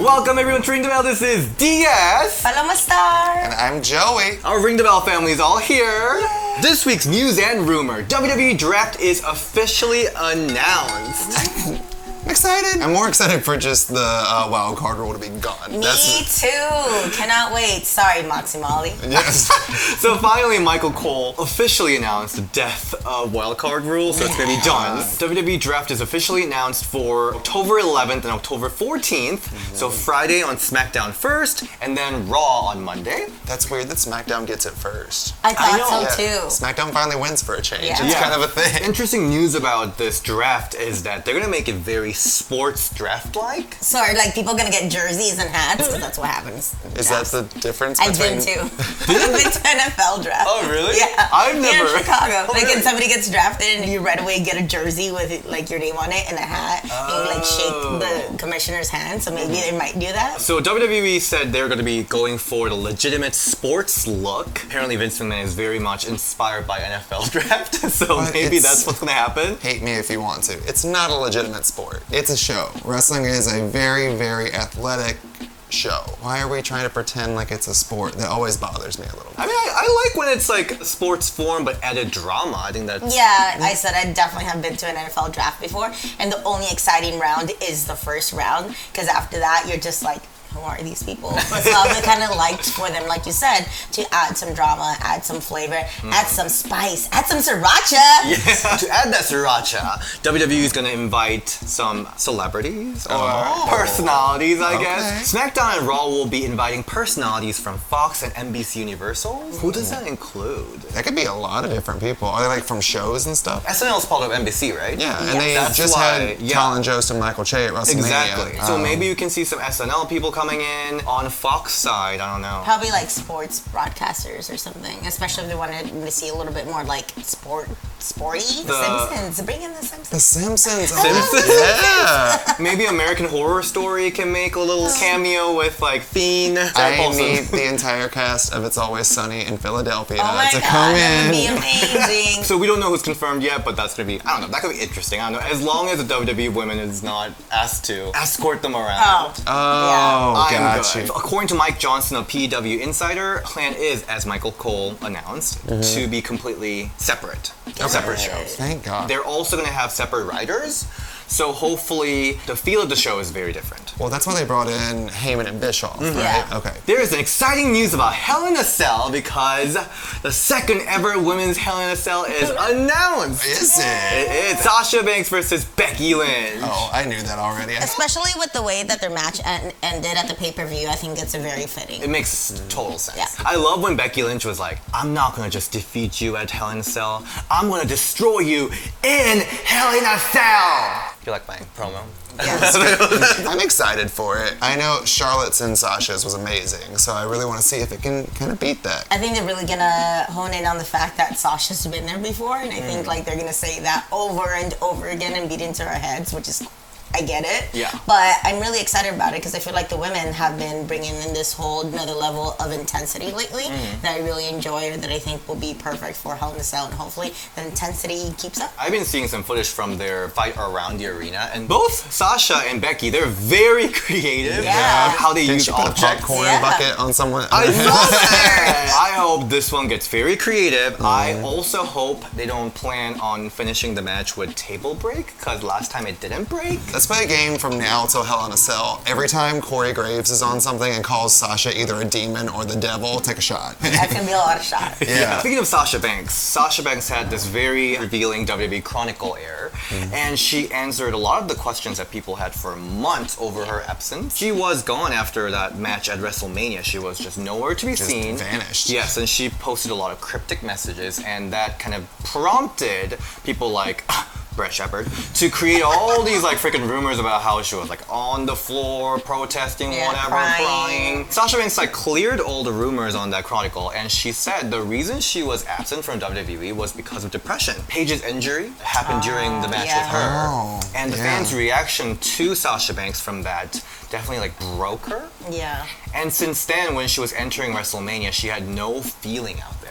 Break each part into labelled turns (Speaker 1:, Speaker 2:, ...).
Speaker 1: Welcome everyone to Ring the Belle. This is DS.
Speaker 2: Paloma Star.
Speaker 3: And I'm Joey.
Speaker 1: Our Ring the Belle family is all here. Yay. This week's news and rumor. WWE Draft is officially announced.
Speaker 3: I'm excited. I'm more excited for just the wild card rule to be gone.
Speaker 2: Me too. Cannot wait. Sorry, Moxie Molly.
Speaker 3: Yes.
Speaker 1: So finally, Michael Cole officially announced the death of wild card rule, so it's going to be done. WWE Draft is officially announced for October 11th and October 14th. So Friday on SmackDown first, and then Raw on Monday.
Speaker 3: That's weird that SmackDown gets it first.
Speaker 2: I thought so too.
Speaker 3: SmackDown finally wins for a change.
Speaker 2: Yeah.
Speaker 3: It's kind of a thing.
Speaker 1: Interesting news about this draft is that they're going to make it very sports draft-like.
Speaker 2: So are people gonna get jerseys and hats? Because that's what happens.
Speaker 3: Is that the difference
Speaker 2: I've
Speaker 3: between...
Speaker 2: been to. I've been to an NFL draft.
Speaker 1: Oh, really?
Speaker 2: Yeah.
Speaker 1: I've never.
Speaker 2: Here in Chicago.
Speaker 1: Oh, really?
Speaker 2: And somebody gets drafted and you right away get a jersey with your name on it and a hat. And you shake the commissioner's hand. So maybe they might do that.
Speaker 1: So WWE said they're going to be going for the legitimate sports look. Apparently Vince McMahon is very much inspired by NFL draft. So maybe that's what's going to happen.
Speaker 3: Hate me if you want to. It's not a legitimate sport. It's a show. Wrestling is a very, very athletic show. Why are we trying to pretend like it's a sport? That always bothers me a little bit.
Speaker 1: I mean, I like when it's like sports form but added drama. I think that's...
Speaker 2: Yeah, I said I definitely have been to an NFL draft before, and the only exciting round is the first round, because after that you're just like, who are these people? So I would kind of liked for them, like you said, to add some drama, add some flavor, add some spice, add some sriracha.
Speaker 1: Yeah. To add that sriracha, WWE is going to invite some celebrities or personalities, I guess. SmackDown and Raw will be inviting personalities from Fox and NBCUniversal. Who does that include?
Speaker 3: That could be a lot of different people. Are they like from shows and stuff?
Speaker 1: SNL is part of NBC, right?
Speaker 3: Yeah, and they just had Colin Jost and Michael Che at WrestleMania.
Speaker 1: Exactly. So maybe you can see some SNL people coming in on Fox side. I don't know.
Speaker 2: Probably like sports broadcasters or something, especially if they wanted to see a little bit more like sporty. The Simpsons. Bring in the Simpsons.
Speaker 3: The Simpsons.
Speaker 1: Simpsons?
Speaker 3: Yeah.
Speaker 1: Maybe American Horror Story can make a little cameo with like Fiend.
Speaker 3: I need the entire cast of It's Always Sunny in Philadelphia
Speaker 2: come in.
Speaker 3: That
Speaker 2: would be amazing.
Speaker 1: So we don't know who's confirmed yet, but that's gonna be, I don't know, that could be interesting. I don't know, as long as the WWE women is not asked to escort them around.
Speaker 3: Got you.
Speaker 1: According to Mike Johnson of PW Insider, plan is, as Michael Cole announced, to be completely separate. Separate shows.
Speaker 3: Thank God.
Speaker 1: They're also going to have separate writers, so hopefully the feel of the show is very different.
Speaker 3: Well, that's why they brought in Heyman and Bischoff, right?
Speaker 2: Yeah.
Speaker 3: Okay.
Speaker 1: There is an exciting news about Hell in a Cell because the second ever women's Hell in a Cell is announced.
Speaker 3: Is it?
Speaker 1: It is. Sasha Banks versus Becky Lynch.
Speaker 3: Oh, I knew that already.
Speaker 2: Especially with the way that their match ended at the pay-per-view, I think it's a very fitting.
Speaker 1: It makes total sense.
Speaker 2: Yeah.
Speaker 1: I love when Becky Lynch was like, I'm not going to just defeat you at Hell in a Cell. I'm going to destroy you in Hell in a Cell. You like my promo?
Speaker 2: Yeah.
Speaker 3: I'm excited for it. I know Charlotte's and Sasha's was amazing, so I really want to see if it can kind of beat that.
Speaker 2: I think they're really gonna hone in on the fact that Sasha's been there before, and I think they're gonna say that over and over again and beat into our heads, which is, I get it.
Speaker 1: Yeah.
Speaker 2: But I'm really excited about it because I feel like the women have been bringing in this whole another level of intensity lately that I really enjoy, or that I think will be perfect for Hell in a Cell, and hopefully the intensity keeps up.
Speaker 1: I've been seeing some footage from their fight around the arena, and both Sasha and Becky, they're very creative.
Speaker 2: Yeah.
Speaker 1: How they
Speaker 3: Didn't
Speaker 1: use
Speaker 3: she put a
Speaker 1: objects.
Speaker 3: popcorn bucket on someone?
Speaker 1: I love it! I hope this one gets very creative. I also hope they don't plan on finishing the match with table break, because last time it didn't break.
Speaker 3: Let's play a game from now till Hell in a Cell. Every time Corey Graves is on something and calls Sasha either a demon or the devil, take a shot.
Speaker 2: That's gonna be a lot of shots.
Speaker 3: Yeah.
Speaker 1: Speaking of Sasha Banks had this very revealing WWE Chronicle air, and she answered a lot of the questions that people had for months over her absence. She was gone after that match at WrestleMania. She was just nowhere to be seen.
Speaker 3: Vanished.
Speaker 1: Yes, and she posted a lot of cryptic messages, and that kind of prompted people like Brett Shepard to create all these like freaking rumors about how she was like on the floor protesting, crying. Sasha Banks like cleared all the rumors on that Chronicle, and she said the reason she was absent from WWE was because of depression. Paige's injury happened during the match with her, and the fans' reaction to Sasha Banks from that definitely like broke her.
Speaker 2: Yeah.
Speaker 1: And since then, when she was entering WrestleMania, she had no feeling out there.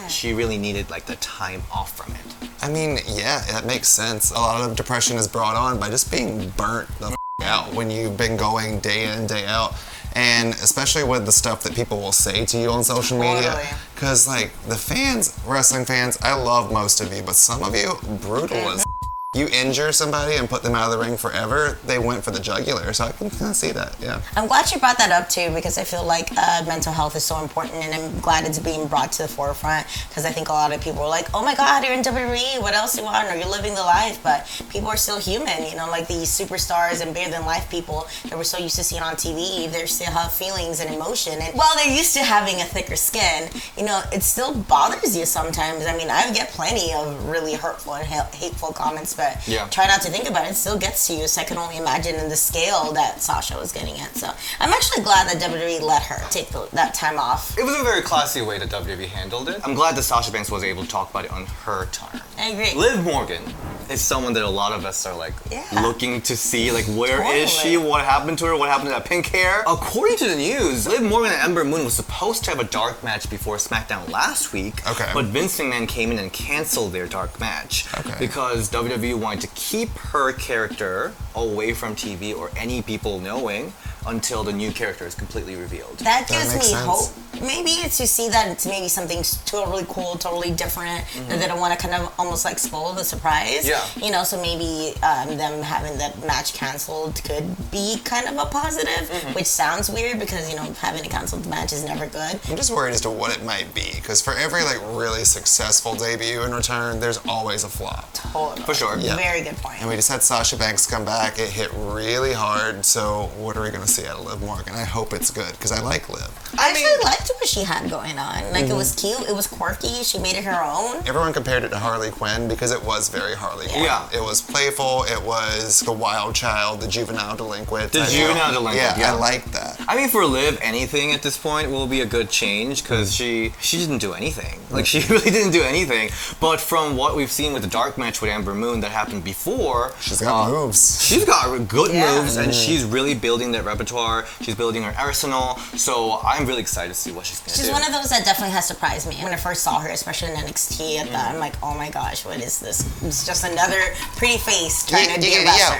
Speaker 1: She really needed like the time off from it.
Speaker 3: I mean, yeah, that makes sense. A lot of depression is brought on by just being burnt the out when you've been going day in, day out. And especially with the stuff that people will say to you on social media. Because, like, the fans, wrestling fans, I love most of you, but some of you, brutal as you injure somebody and put them out of the ring forever, they went for the jugular. So I can kind of see that, yeah.
Speaker 2: I'm glad you brought that up too, because I feel like mental health is so important, and I'm glad it's being brought to the forefront, because I think a lot of people are like, oh my God, you're in WWE, what else do you want? Or you're living the life, but people are still human, you know, like these superstars and bigger than life people that we're so used to seeing on TV, they still have feelings and emotion. And while they're used to having a thicker skin, you know, it still bothers you sometimes. I mean, I get plenty of really hurtful and hateful comments, but try not to think about it. It still gets to you. So I can only imagine in the scale that Sasha was getting at. So I'm actually glad that WWE let her take that time off.
Speaker 1: It was a very classy way that WWE handled it. I'm glad that Sasha Banks was able to talk about it on her terms.
Speaker 2: I agree.
Speaker 1: Liv Morgan is someone that a lot of us are like looking to see, like, where is she? What happened to her? What happened to that pink hair? According to the news, Liv Morgan and Ember Moon was supposed to have a dark match before SmackDown last week, but Vince McMahon came in and canceled their dark match because WWE wanted to keep her character away from TV or any people knowing until the new character is completely revealed.
Speaker 2: That gives me hope. Maybe it's to see that it's maybe something totally cool, totally different, that they don't want to kind of almost like spoil the surprise. You know, so maybe them having that match canceled could be kind of a positive, which sounds weird because, you know, having a canceled match is never good.
Speaker 3: I'm just worried as to what it might be, because for every like really successful debut and return, there's always a flop.
Speaker 2: Totally.
Speaker 1: For sure.
Speaker 2: Very good point.
Speaker 3: And we just had Sasha Banks come back. It hit really hard. So what are we going to see out of Liv Morgan? I hope it's good, because I like Liv.
Speaker 2: I actually liked what she had going on. Like, it was cute, it was quirky, she made it her own.
Speaker 3: Everyone compared it to Harley Quinn because it was very Harley Quinn. It was playful, it was the wild child, the juvenile delinquent.
Speaker 1: The juvenile delinquent,
Speaker 3: I like that.
Speaker 1: I mean, for Liv, anything at this point will be a good change, because she didn't do anything. Like, she really didn't do anything. But from what we've seen with the dark match with Ember Moon that happened before,
Speaker 3: she's got moves.
Speaker 1: She's got good moves, and she's really building that repertoire. She's building her arsenal. So I'm really excited to see what she's gonna do.
Speaker 2: She's one of those that definitely has surprised me. When I first saw her, especially in NXT, at that, I'm like, oh my gosh, what is this? It's just another pretty face trying to be a wrestler.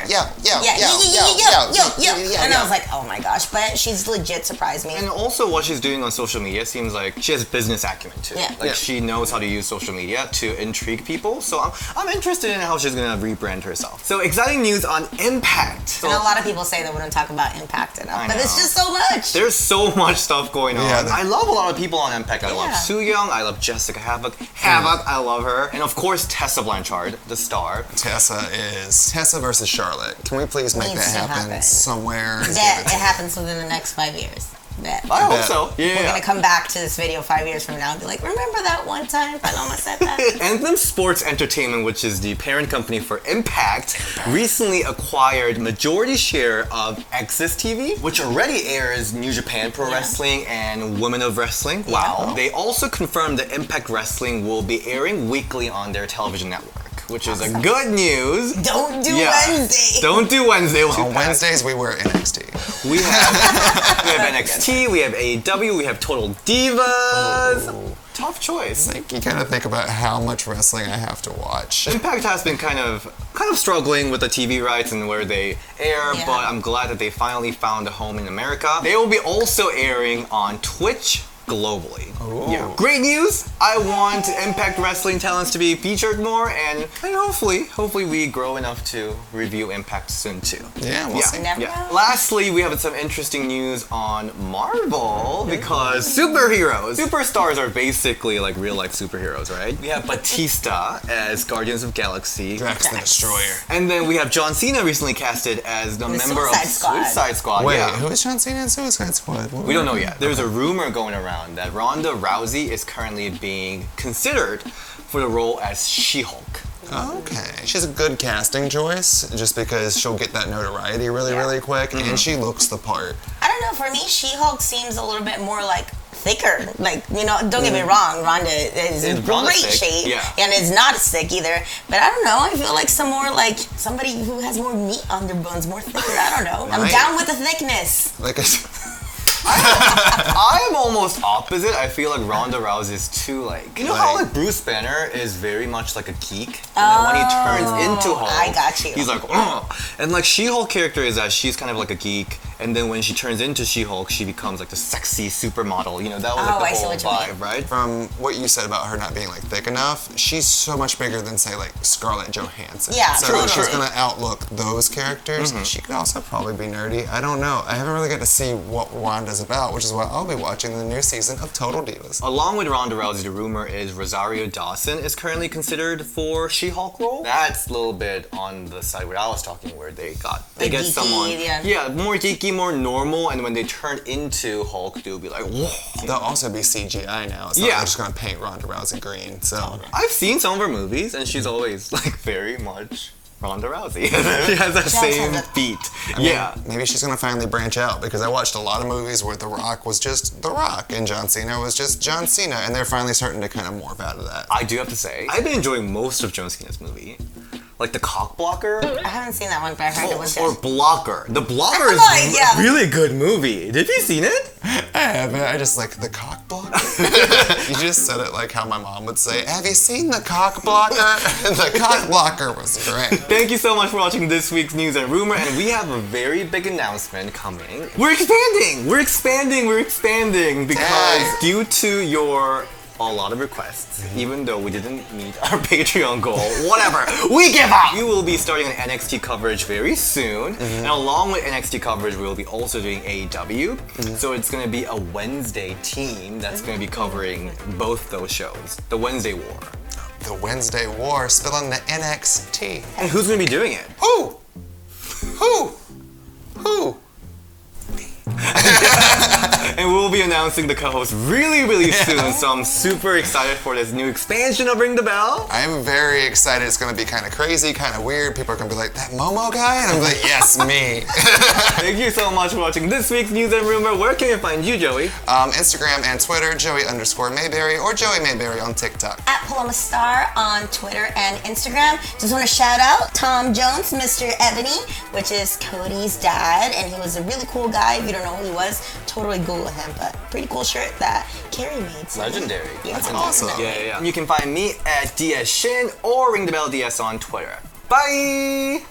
Speaker 2: And I was like, oh my gosh, but she's legit surprised me.
Speaker 1: And also what she's doing on social media seems like she has business acumen too. Like she knows how to use social media to intrigue people. So I'm interested in how she's gonna rebrand herself. So exciting news on Impact. So,
Speaker 2: and a lot of people say that we don't talk about Impact enough, but it's just so much.
Speaker 1: There's so much stuff going on. I love a lot of people on Impact. I love Su Young, I love Jessica Havoc, I love her. And of course Tessa Blanchard, the star.
Speaker 3: Tessa versus Charlotte. Can we please make that happen somewhere?
Speaker 2: Yeah, it happens within the next 5 years.
Speaker 1: I hope so.
Speaker 2: We're gonna come back to this video 5 years from now and be like, remember that one time I almost said that?
Speaker 1: Anthem Sports Entertainment, which is the parent company for Impact, recently acquired majority share of AXS TV, which already airs New Japan Pro Wrestling and Women of Wrestling. Wow. They also confirmed that Impact Wrestling will be airing weekly on their television network, which is a good news.
Speaker 2: Don't do Wednesday.
Speaker 1: Don't do Wednesday.
Speaker 3: On Wednesdays, we wear NXT.
Speaker 1: We have NXT, we have AEW, we have Total Divas. Tough choice.
Speaker 3: Like, you kind of think about how much wrestling I have to watch.
Speaker 1: Impact has been kind of struggling with the TV rights and where they air, but I'm glad that they finally found a home in America. They will be also airing on Twitch globally. Great news. I want Impact Wrestling talents to be featured more, and hopefully we grow enough to review Impact soon too.
Speaker 3: We'll see.
Speaker 1: Lastly, we have some interesting news on Marvel, because superstars are basically like real life superheroes, right? We have Batista as Guardians of Galaxy,
Speaker 3: Drax the Destroyer,
Speaker 1: and then we have John Cena recently casted as the member of Suicide Squad.
Speaker 3: Wait, who is John Cena in Suicide Squad?
Speaker 1: We don't know yet. There's a rumor going around that Ronda Rousey is currently being considered for the role as She-Hulk.
Speaker 3: Okay. She's a good casting choice, just because she'll get that notoriety really quick, and she looks the part.
Speaker 2: I don't know, for me, She-Hulk seems a little bit more like thicker. Like, you know, don't get me wrong, Ronda is in great shape, and is not sick either, but I don't know, I feel like some more like somebody who has more meat on their bones, more thicker, I don't know. I'm down with the thickness.
Speaker 3: Like
Speaker 1: I I'm almost opposite. I feel like Ronda Rousey is too like, you know how like Bruce Banner is very much like a geek, and then when he turns into Hulk,
Speaker 2: I got you.
Speaker 1: He's like, ugh. And like She-Hulk character is that she's kind of like a geek, and then when she turns into She-Hulk, she becomes like the sexy supermodel. You know, that was like the whole vibe, right?
Speaker 3: From what you said about her not being like thick enough, she's so much bigger than say like Scarlett Johansson.
Speaker 2: Yeah,
Speaker 3: so she's gonna outlook those characters. She could also probably be nerdy. I don't know. I haven't really got to see what Wanda's about, which is why I'll be watching the new season of Total Divas.
Speaker 1: Along with Ronda Rousey, the rumor is Rosario Dawson is currently considered for She-Hulk role. That's a little bit on the side where I was talking, where they get
Speaker 2: geeky,
Speaker 1: someone, more geeky, more normal, and when they turn into Hulk, they'll be like, whoa.
Speaker 3: They'll also be CGI now. It's not like they're just gonna paint Ronda Rousey green. So
Speaker 1: I've seen some of her movies, and she's always like very much Ronda Rousey. She has that same beat.
Speaker 3: I mean, maybe she's gonna finally branch out, because I watched a lot of movies where The Rock was just The Rock and John Cena was just John Cena, and they're finally starting to kind of morph out of that.
Speaker 1: I do have to say, I've been enjoying most of John Cena's movie. Like the Cock Blocker.
Speaker 2: I haven't seen that one, but I heard it was good.
Speaker 1: Or Blocker. The Blocker is a really good movie. Did you seen it?
Speaker 3: I haven't. I just like the Cock Blocker. You just said it like how my mom would say, have you seen the Cock Blocker? The Cock Blocker was great.
Speaker 1: Thank you so much for watching this week's News and Rumor, and we have a very big announcement coming. We're expanding because due to a lot of requests, even though we didn't meet our Patreon goal, whatever, we give up! We will be starting an NXT coverage very soon, and along with NXT coverage, we will be also doing AEW, so it's going to be a Wednesday team that's going to be covering both those shows, the Wednesday War.
Speaker 3: The Wednesday War, spilling the NXT.
Speaker 1: And who's going to be doing it?
Speaker 3: Who?
Speaker 1: And we'll be announcing the co-host really soon, so I'm super excited for this new expansion of Ring the Belle.
Speaker 3: I'm very excited. It's going to be kind of crazy, kind of weird. People are going to be like, that Momo guy? And I'm like, yes, me.
Speaker 1: Thank you so much for watching this week's News and Rumor. Where can you find you, Joey?
Speaker 3: Instagram and Twitter, Joey_Mayberry, or Joey Mayberry on TikTok.
Speaker 2: At Paloma Star on Twitter and Instagram. Just want to shout out Tom Jones, Mr. Ebony, which is Cody's dad, and he was a really cool guy. If you don't know who he was, totally Google him, but pretty cool shirt that Carrie made. So
Speaker 1: Legendary.
Speaker 2: Yeah,
Speaker 3: That's awesome.
Speaker 1: Yeah. You can find me at DS Shin or Ring the Belle DS on Twitter. Bye!